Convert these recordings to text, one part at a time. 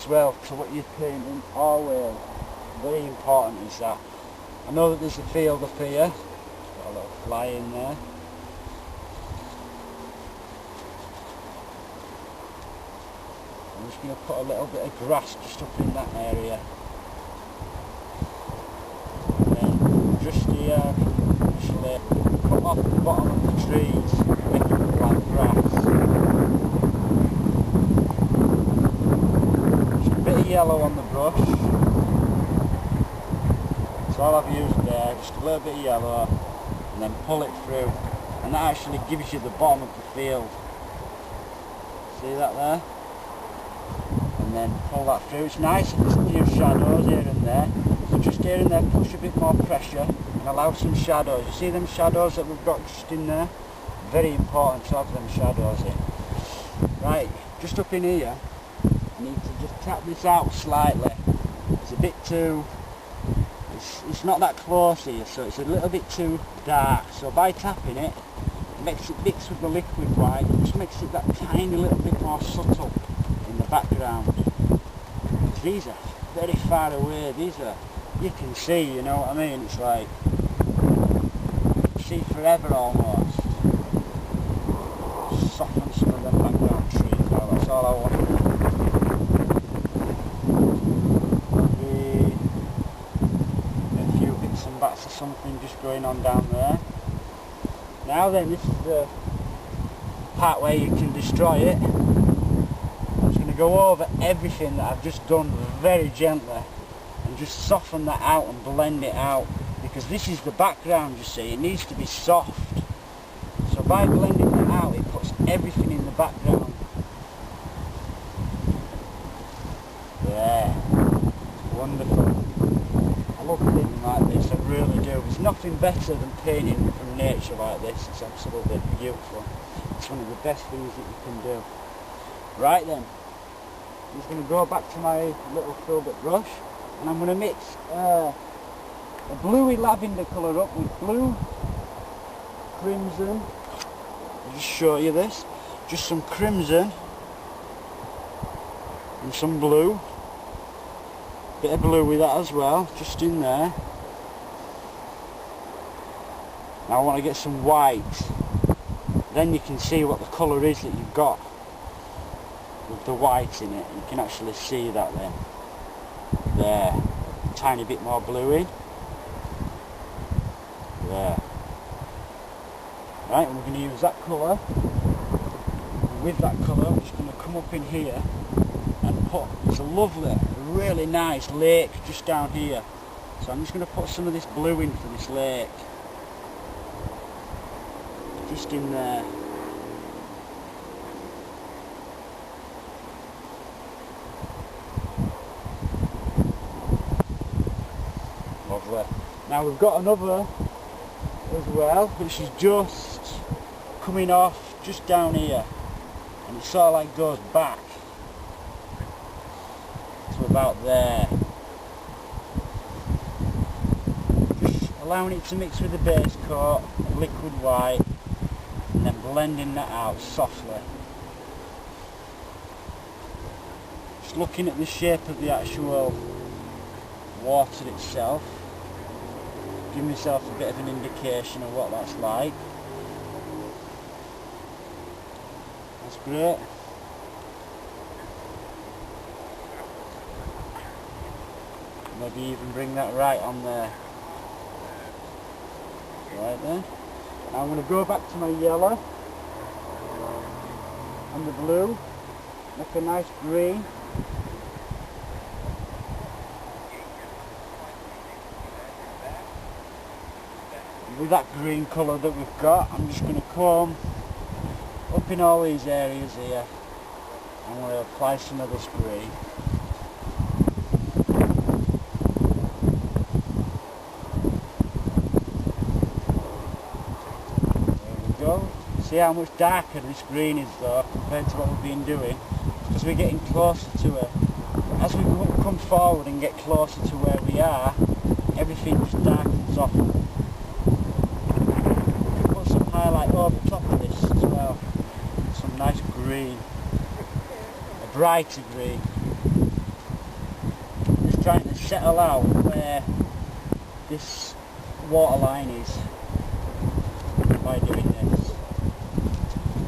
as well to what you're painting always. Very important is that. I know that there's a field up here, got a little fly in there. I'm just going to put a little bit of grass just up in that area. And then just here, actually cut off the bottom of the trees, make it look like grass. Just a bit of yellow on the brush. That's all I've used there, just a little bit of yellow, and then pull it through. And that actually gives you the bottom of the field. See that there? And then pull that through. It's nice if there's a few shadows here and there. So just here and there push a bit more pressure and allow some shadows. You see them shadows that we've got just in there? Very important to have them shadows in. Right, just up in here, I need to just tap this out slightly. It's a bit too, it's not that close here, so it's a little bit too dark. So by tapping it, makes it mix with the liquid white, it just makes it that tiny little bit more subtle in the background. These are very far away, these are, you can see, you know what I mean, it's like, you can see forever almost. Just soften some of them background trees now, that's all I want to do. Maybe a few bits and bats of something just going on down there. Now then, this is the part where you can destroy it. I'm just going to go over everything that I've just done very gently and just soften that out and blend it out, because this is the background, you see, it needs to be soft. So by blending that out, it puts everything in the background. There, wonderful. I love painting like this, I really do. There's nothing better than painting from nature like this. It's absolutely beautiful. It's one of the best things that you can do. Right then, I'm just going to go back to my little filbert brush and I'm going to mix a bluey lavender colour up with blue, crimson. I'll just show you this. Just some crimson and some blue. Bit of blue with that as well, just in there. Now I want to get some white. Then you can see what the colour is that you've got with the white in it. You can actually see that then. There. A tiny bit more blue in. There. Right, and we're going to use that colour. And with that colour, I'm just going to come up in here and put, it's a lovely, really nice lake just down here. So I'm just going to put some of this blue in for this lake. Just in there. Lovely. Now we've got another as well, which is just coming off just down here, and it sort of like goes back to about there. Just allowing it to mix with the base coat of liquid white, and then blending that out softly. Just looking at the shape of the actual water itself, give myself a bit of an indication of what that's like. That's great. Maybe even bring that right on there. Right there. Now I'm going to go back to my yellow and the blue, make a nice green. And with that green colour that we've got, I'm just going to comb up in all these areas here. I'm going to apply some of this green. See how much darker this green is though compared to what we've been doing, because we're getting closer to it. As we come forward and get closer to where we are, everything just darkens off. Put some highlight over the top of this as well. Some nice green, a brighter green. settle out where this water line is by doing this.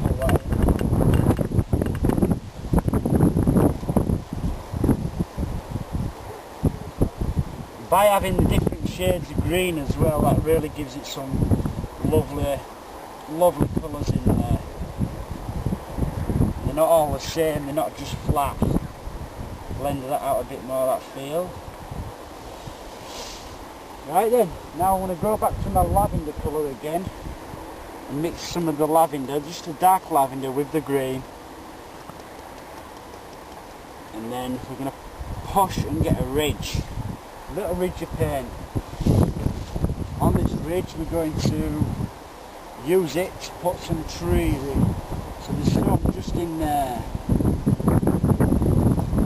Alright. By having the different shades of green as well, that really gives it some lovely colours in there. They're not all the same, they're not just flat. Blend that out a bit more, that feel. Right then, now I'm going to go back to my lavender colour again and mix some of the lavender, just a dark lavender with the green. And then we're going to push and get a ridge, a little ridge of paint. On this ridge we're going to use it to put some trees in. So there's some just in there,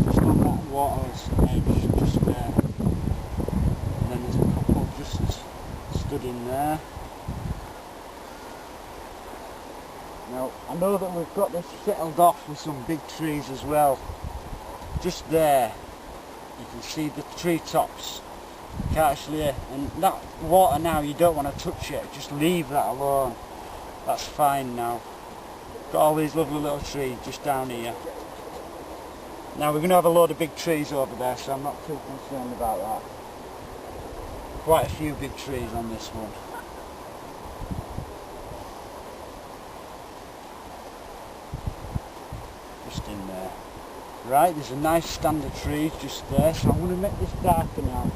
just on that water's edge, just there. And then there's a couple just stood in there. Now I know that we've got this settled off with some big trees as well. Just there, you can see the tree tops. You can't actually, and that water now, you don't want to touch it, just leave that alone. That's fine now. Got all these lovely little trees just down here. Now we're going to have a load of big trees over there, so I'm not too concerned about that. Quite a few big trees on this one. Just in there. Right, there's a nice stand of trees just there, so I'm going to make this darker now.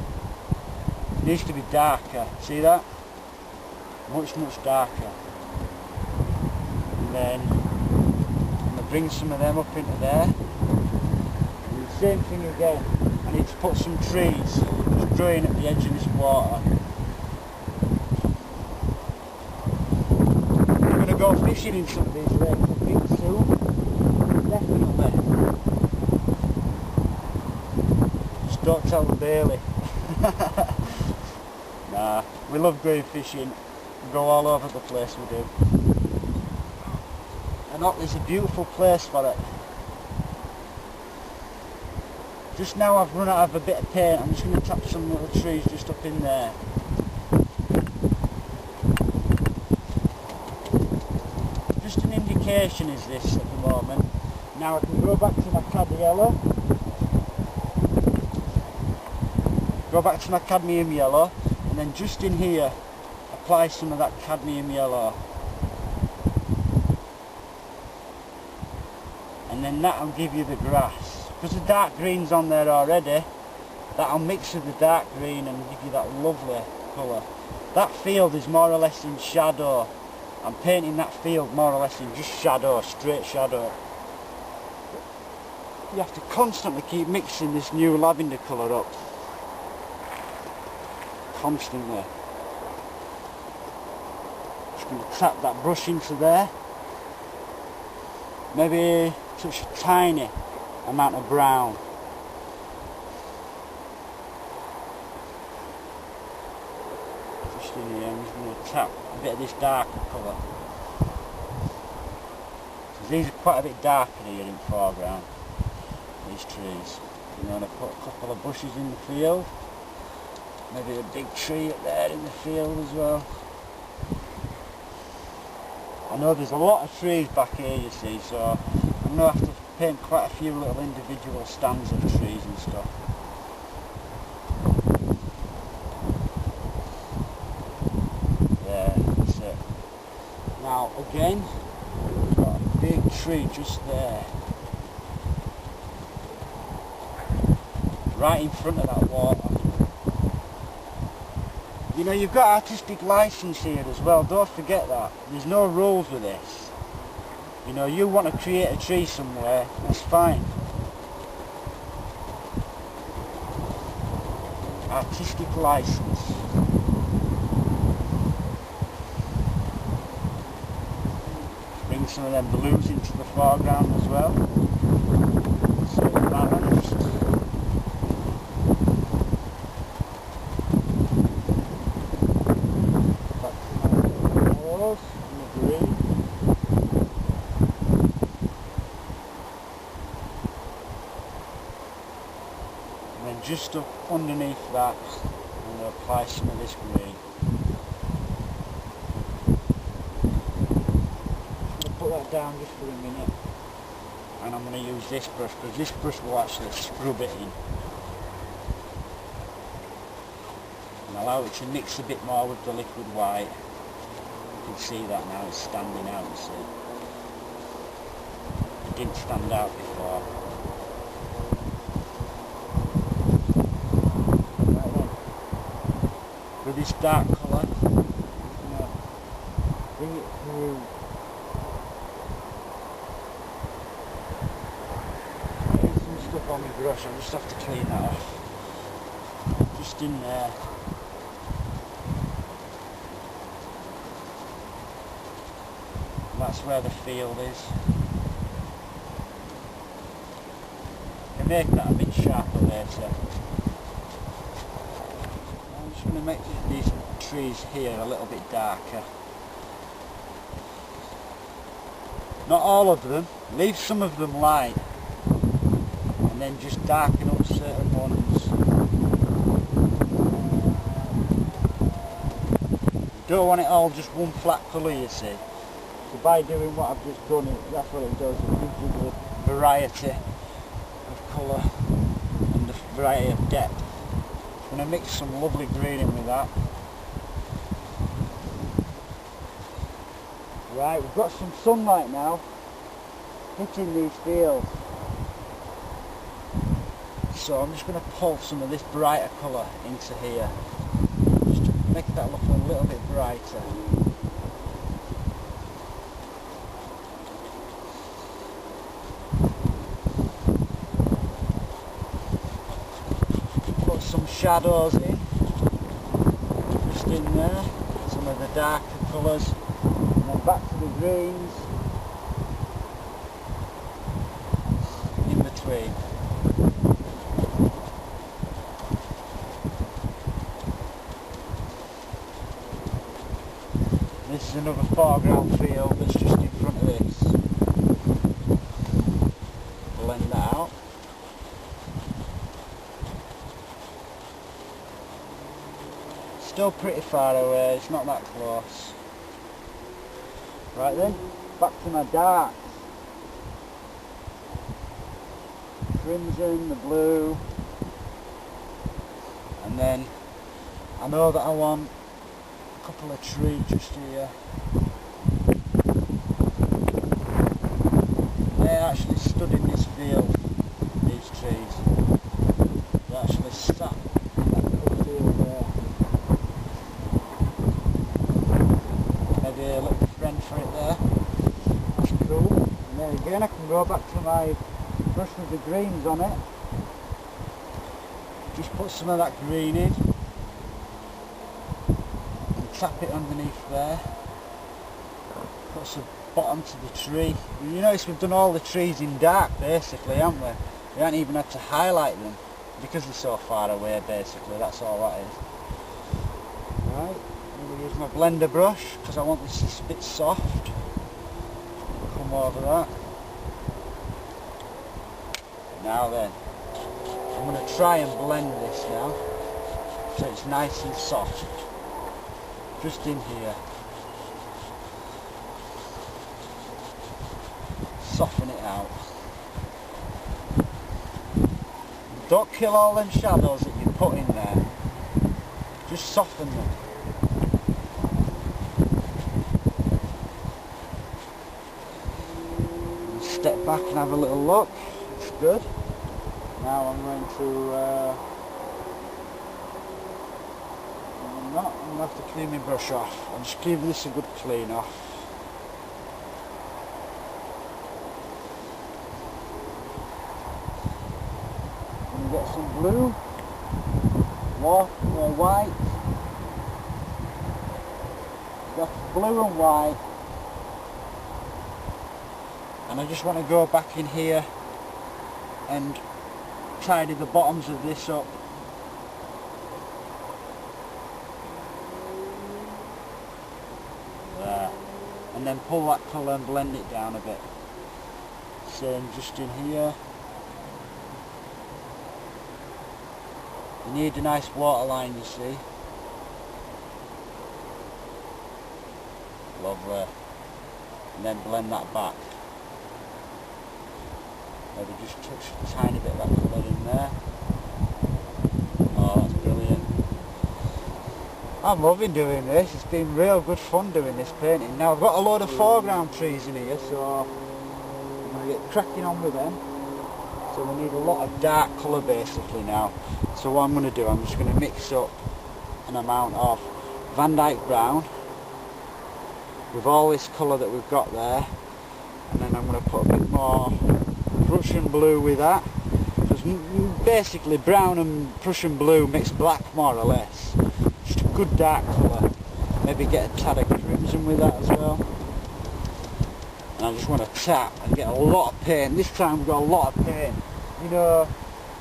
It needs to be darker, see that? Much darker. And then I'm going to bring some of them up into there. And the same thing again, I need to put some trees just growing at the edge of this water. I'm going to go fishing in some of these lakes, I think soon. Definitely. Just don't tell the Bailey. Nah, we love going fishing. We go all over the place, we do. And Otley's a beautiful place for it. Just now I've run out of a bit of paint, I'm just going to tap some little trees just up in there. Just an indication is this at the moment. Now I can go back to my cad yellow. Go back to my cadmium yellow, and then just in here apply some of that cadmium yellow. And then that'll give you the grass. Because the dark green's on there already, that'll mix with the dark green and give you that lovely colour. That field is more or less in shadow. I'm painting that field more or less in just shadow, straight shadow. You have to constantly keep mixing this new lavender colour up. Constantly. Just going to tap that brush into there. Maybe touch a tiny amount of brown. Just in here, I'm just going to tap a bit of this darker colour. So these are quite a bit darker here in the foreground, these trees. I'm going to put a couple of bushes in the field. Maybe a big tree up there in the field as well. I know there's a lot of trees back here, you see, so I'm going to have to paint quite a few little individual stands of trees and stuff. Yeah, that's it. Now again, we've got a big tree just there. Right in front of that water. You know, you've got artistic license here as well, don't forget that. There's no rules with this. You know, you want to create a tree somewhere, that's fine. Artistic license. Bring some of them blues into the foreground as well. So balanced. And then just up underneath that, I'm going to apply some of this green. I'm going to put that down just for a minute. And I'm going to use this brush, because this brush will actually scrub it in. And allow it to mix a bit more with the liquid white. You can see that now, it's standing out, you see. It didn't stand out before. Right then. With this dark colour, bring it through. There's some stuff on my brush, I just have to clean that off. Just in there. That's where the field is. You make that a bit sharper later. I'm just going to make these trees here a little bit darker. Not all of them, leave some of them light and then just darken up certain ones. You don't want it all just one flat colour, you see. So by doing what I've just done, that's what it does, it gives you the variety of colour and the variety of depth. I'm going to mix some lovely green in with that. Right, we've got some sunlight now hitting these fields. So I'm just going to pull some of this brighter colour into here, just to make that look a little bit brighter. Some shadows in, just in there, some of the darker colours, and then back to the greens, in between. This is another foreground field that's just in front of this. Blend that out. Still pretty far away, it's not that close. Right then, back to my darks. Crimson, the blue. And then, I know that I want a couple of trees just here. They actually stood in this field, these trees. They actually sat in that little field there. A little friend for it there. That's cool. And there again, I can go back to my brush with the greens on it. Just put some of that green in and tap it underneath there. Put some bottom to the tree. You notice we've done all the trees in dark basically, haven't we? We haven't even had to highlight them because they're so far away basically, that's all that is. Right. I'm going to use my blender brush because I want this a bit soft. Come over that. Now then, I'm going to try and blend this now so it's nice and soft. Just in here. Soften it out. Don't kill all them shadows that you put in there. Just soften them. Step back and have a little look. It's good. Now I'm going to I'm going to have to clean my brush off. I'm just giving this a good clean off. And get some blue, more white. Got blue and white. And I just want to go back in here and tidy the bottoms of this up. There. And then pull that colour and blend it down a bit. Same just in here. You need a nice water line, you see. Lovely. And then blend that back. Maybe just touch a tiny bit of that colour in there. Oh, that's brilliant. I'm loving doing this. It's been real good fun doing this painting. Now I've got a load of foreground trees in here, so I'm going to get cracking on with them. So we need a lot of dark colour basically now. So what I'm going to do, I'm just going to mix up an amount of Van Dyke brown with all this colour that we've got there, and then I'm going to put a bit more Prussian blue with that, because basically brown and Prussian blue mix black more or less. Just a good dark colour. Maybe get a tad of crimson with that as well. And I just want to tap and get a lot of paint. This time we've got a lot of paint. You know,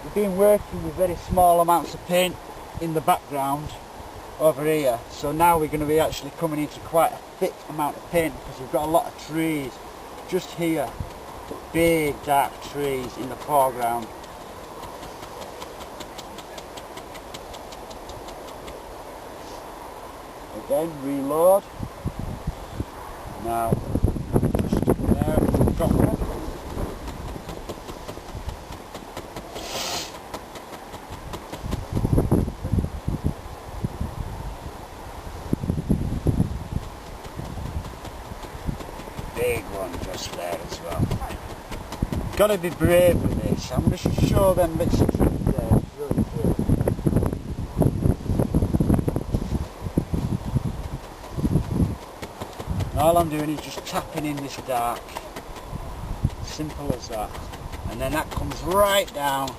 we've been working with very small amounts of paint in the background over here, so now we're going to be actually coming into quite a thick amount of paint because we've got a lot of trees just here, big dark trees in the foreground. Again, reload. Now just there, we've got one. Big one just there as well. Got to be brave with this. I'm going to show them bits of trees there. It's really brave. And all I'm doing is just tapping in this dark. Simple as that. And then that comes right down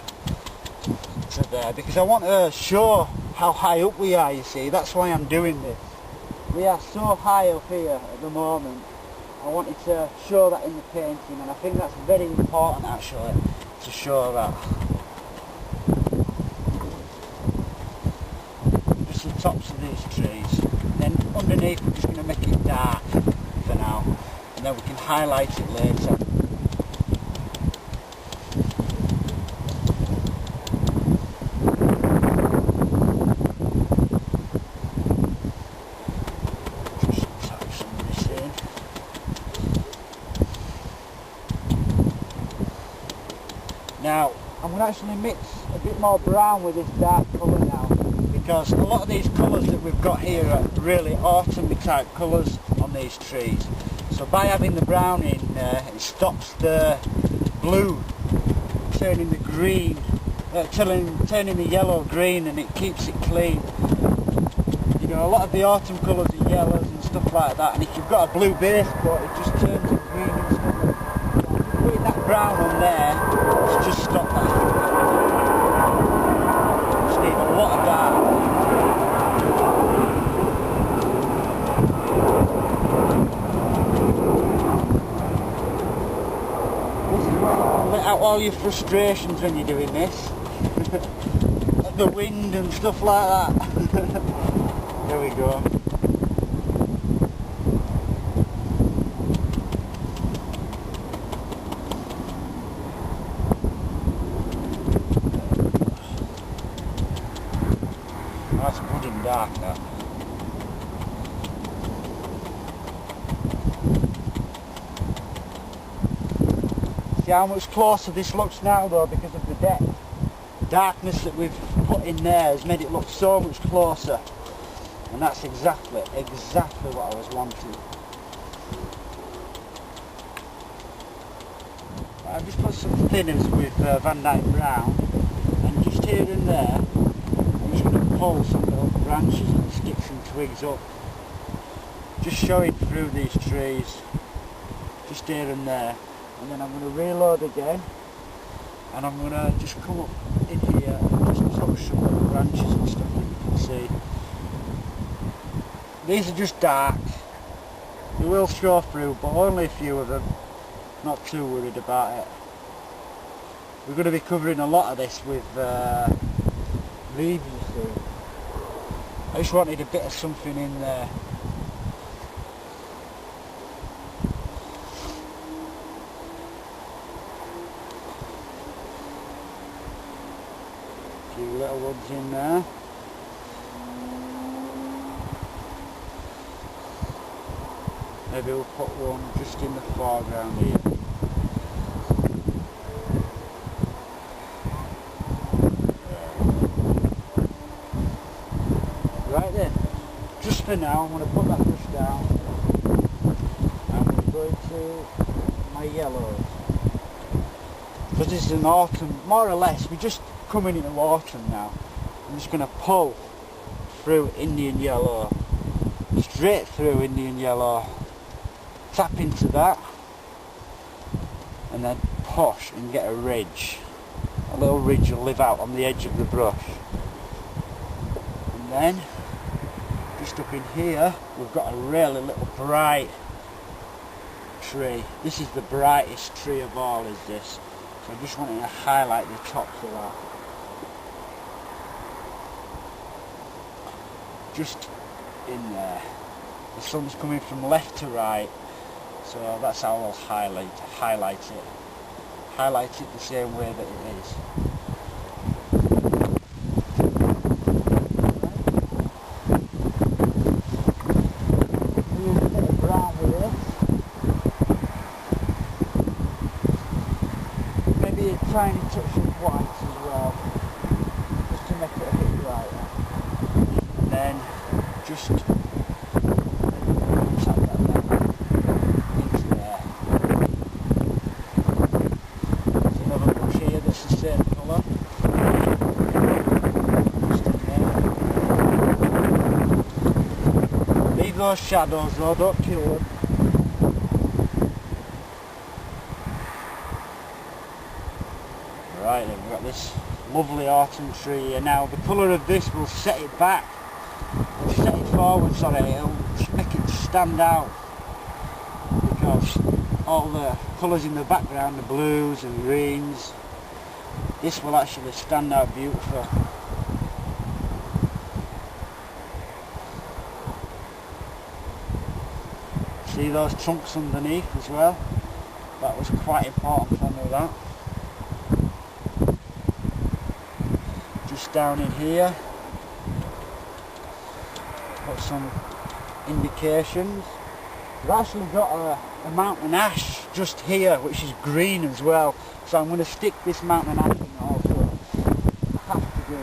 to there, because I want to show how high up we are, you see. That's why I'm doing this. We are so high up here at the moment. I wanted to show that in the painting, and I think that's very important actually, to show that. Just the tops of these trees. And then underneath we're just going to make it dark for now, and then we can highlight it later. Now, I'm going to actually mix a bit more brown with this dark colour now, because a lot of these colours that we've got here are really autumn type colours on these trees. So by having the brown in, it stops the blue turning the green, turning the yellow green, and it keeps it clean. You know, a lot of the autumn colours are yellows and stuff like that, and if you've got a blue base coat, it just turns it green and stuff like that. Putting that brown on there, just stop that. Just need a lot of dark. This is where you can let out all your frustrations when you're doing this. The wind and stuff like that. There we go. That's good and dark, that. See how much closer this looks now though, because of the depth. The darkness that we've put in there has made it look so much closer. And that's exactly what I was wanting. I've just put some thinners with Van Dyke brown, and just here and there I'm just going to pull some little branches and sticks and twigs up, just showing through these trees, just here and there. And then I'm going to reload again, and I'm going to just come up in here and just touch some little branches and stuff that you can see. These are just dark, they will show through, but only a few of them, not too worried about it. We're going to be covering a lot of this with leaves, you see. I just wanted a bit of something in there. few little ones in there. Maybe we'll put one just in the foreground here. Right then, just for now I'm going to put that brush down. I'm going to go into my yellows. Because this is an autumn, more or less, we're just coming into autumn now. I'm just going to pull through Indian yellow, straight through Indian yellow, tap into that, and then push and get a ridge. A little ridge will live out on the edge of the brush. And then, just up in here, we've got a really little bright tree. This is the brightest tree of all, is this. So I just wanted to highlight the tops of that. Just in there. The sun's coming from left to right, so that's how I'll highlight it. Highlight it the same way that it is. Use a bit of brown with this. Maybe a tiny touch of white as well, just to make it a bit brighter. And then just tap that down into there. There's another brush here that's the same colour. Just in there. Leave those shadows though, don't kill them. Right then, we've got this lovely autumn tree here now. The colour of this will set it back. Set it forward, sorry, it'll make it stand out, because all the colours in the background, the blues and greens, this will actually stand out beautiful. See those trunks underneath as well? That was quite important for me, that. Just down in here, got some indications. We've actually got a mountain ash just here, which is green as well. So I'm going to stick this mountain ash in also. I have to do.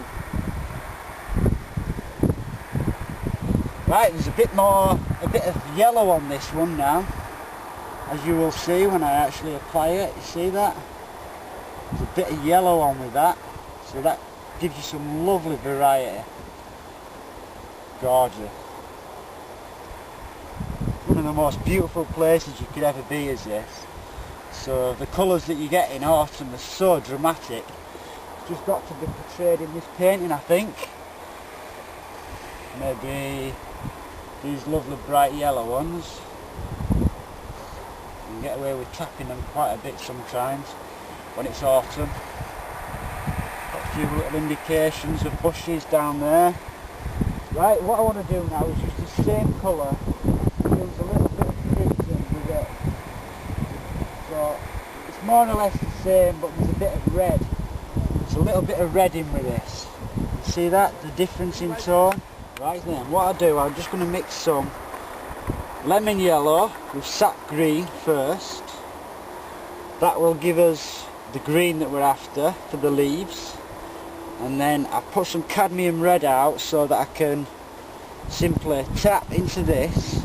Right, there's a bit of yellow on this one now, as you will see when I actually apply it. You see that? There's a bit of yellow on with that, so that gives you some lovely variety. Gorgeous. One of the most beautiful places you could ever be is this. So the colours that you get in autumn are so dramatic. It's just got to be portrayed in this painting, I think. Maybe these lovely bright yellow ones. You can get away with tapping them quite a bit sometimes when it's autumn. Got a few little indications of bushes down there. Right, what I want to do now is use the same colour, use a little bit of crimson with it. So it's more or less the same, but there's a bit of red. There's a little bit of red in with this. You see that? The difference in tone? Right then, what I'll do, I'm just going to mix some lemon yellow with sap green first. That will give us the green that we're after for the leaves. And then I put some cadmium red out so that I can simply tap into this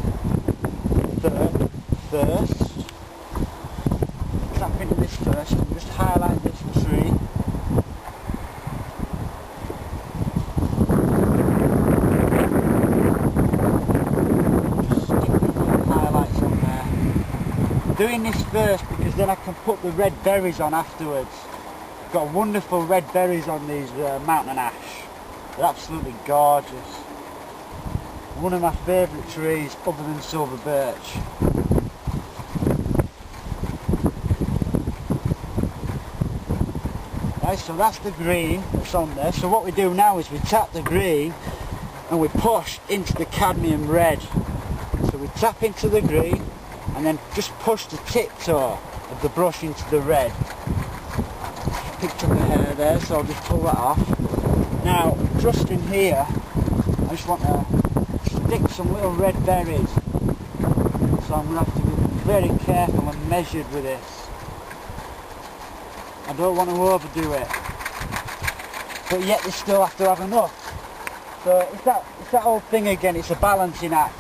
first. Tap into this first and just highlight this tree. Just stick the highlights on there. I'm doing this first because then I can put the red berries on afterwards. Got wonderful red berries on these mountain ash. They're absolutely gorgeous. One of my favourite trees other than silver birch. Right, so that's the green that's on there. So what we do now is we tap the green and we push into the cadmium red. So we tap into the green and then just push the tip toe of the brush into the red. Picked up a hair there, so I'll just pull that off. Now, just in here, I just want to stick some little red berries. So I'm going to have to be very careful and measured with this. I don't want to overdo it. But yet they still have to have enough. So it's that old thing again, it's a balancing act.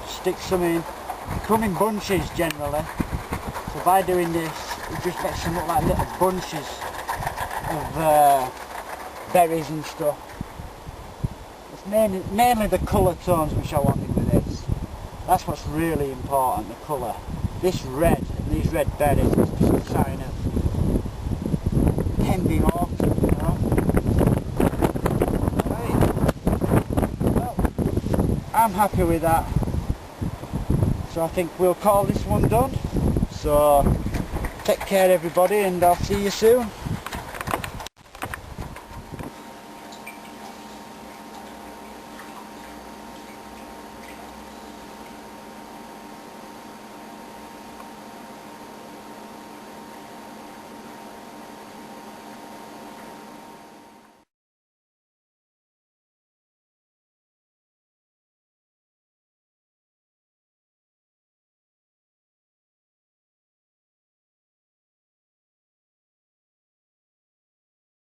Stick some in. They come in bunches generally. So by doing this, it just makes them look like little bunches of berries and stuff. It's mainly the colour tones which I wanted with this. That's what's really important, the colour. This red and these red berries is just a sign of pending autumn, you know. Right. Well, I'm happy with that. So I think we'll call this one done. So take care everybody, and I'll see you soon.